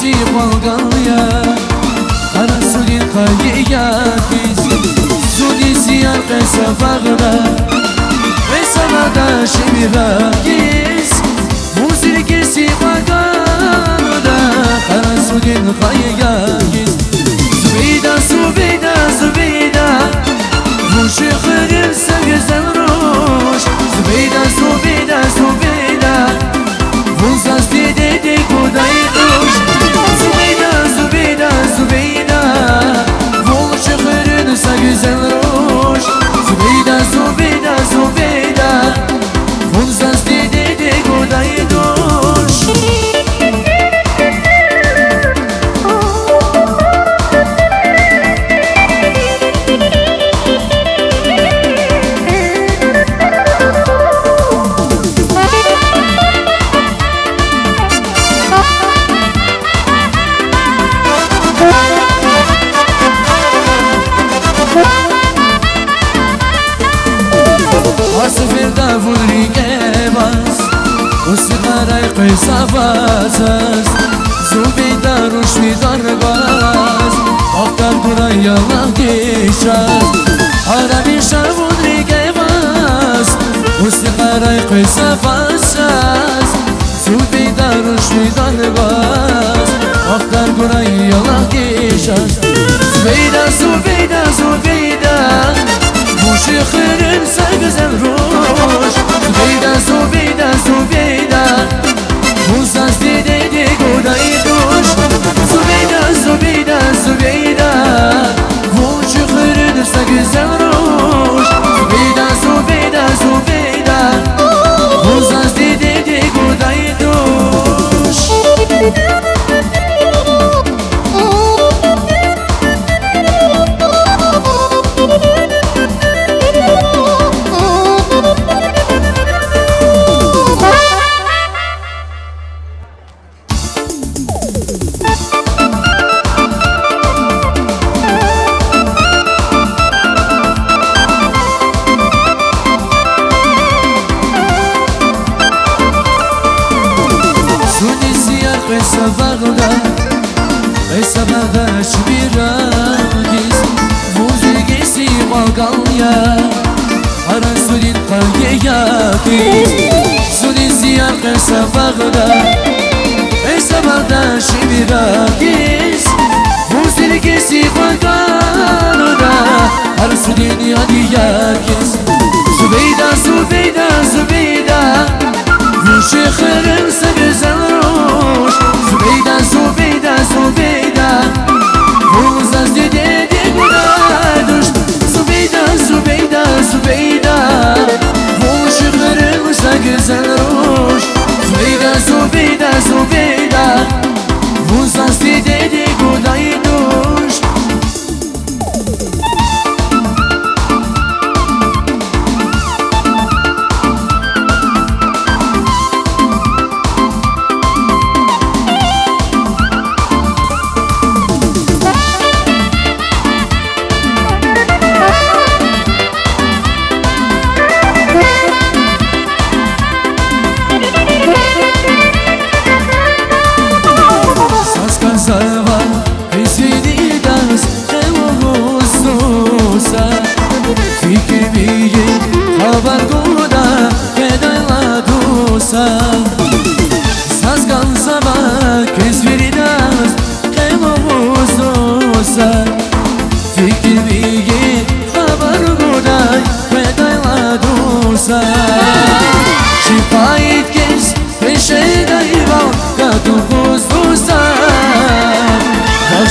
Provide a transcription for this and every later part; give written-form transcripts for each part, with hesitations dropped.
كيسي والقليا أنا سودي قليا كيسي سودي سيار قيسا فغدا قيسا مدى شميرا كيس موزي كيسي والقليا أنا سودي قليا كيس زبيدا زبيدا زبيدا روشي خير سجزن روش زبيدا زبيدا زبيدا Vunzas de kudai duş Zubeyda, Zubeyda, Zubeyda Vol şıkırınsa güzel roş Zubeyda, Zubeyda, Zubeyda Vunzas de kudai duş Asfirda vulrike bas Usigaray qisa basas Zubeyda rushvidar bas Oqtar duray yalaq dishas Arabisha vulrike bas Usigaray qisa basas Zubeyda rushvidar bas Oqtar duray yalaq dishas Zubeyda, Zubeyda, Zubeyda Moshi khairin sa güzel roş Zubeyda, Zubeyda, Zubeyda Muzaz de godai duş Zubeyda, Zubeyda, Zubeyda Moshi khairin sa güzel roş Zubeyda, Zubeyda, Zubeyda Muzaz de godai duş Qisa bagda shmiragiz Muzigisi walgalya Ara sudin qalyeyakiz Sudin siyar qisa bagda Qisa bagda shmiragiz Muzigisi walgalya Ara sudin yadiyakiz Zubeyda, Zubeyda, Zubeyda Rushi khairin sa güzel roş Zubeyda, Zubeyda, Zubeyda Vunzas de kudai duş Zubeyda, Zubeyda, Zubeyda Vol şıkırınsa güzel roş Zubeyda, Zubeyda, Zubeyda Vunzas de kudai duş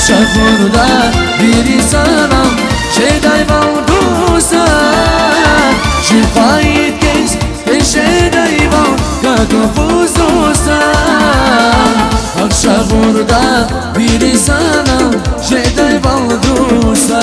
Şafurda biri sana şeyday valdusa Şifayet kes şeyday val kakufuzusa Şafurda biri sana şeyday valdusa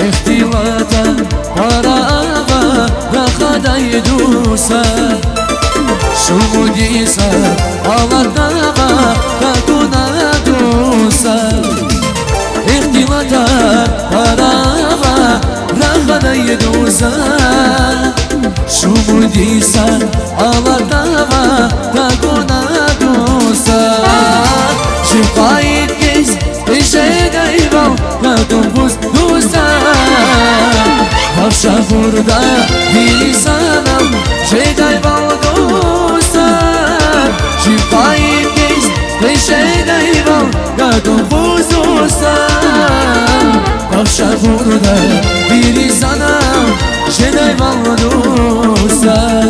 اختلاطا قرابا رخدای دوسا شمو دیسا آلتنابا تکونا دوسا اختلاطا قرابا رخدای دوسا شمو دیسا آلتنابا تکونا دوسا شفایت کس پیشه با کدوم دوستا Havşa burada bir insanım Şeyday baldosa Şifayı kez ve şeyday bal Kadın huzusa Havşa burada bir insanım Şeyday baldosa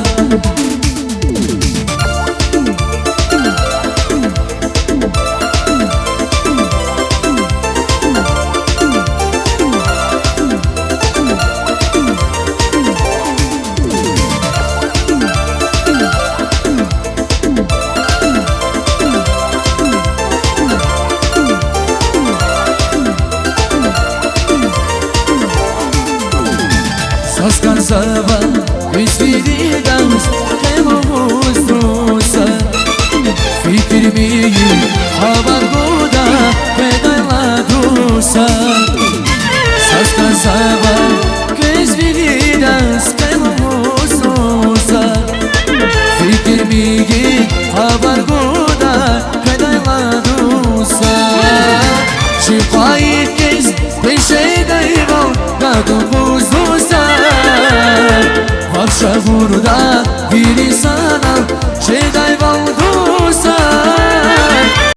Sava, esferidas, removos doça Fikirmi, havagoda, pedala doça Sava, esferidas, removos doça Fikirmi, havagoda, pedala doça Şifayet kez, peşe dayıval, kadın buz doça Havşa burada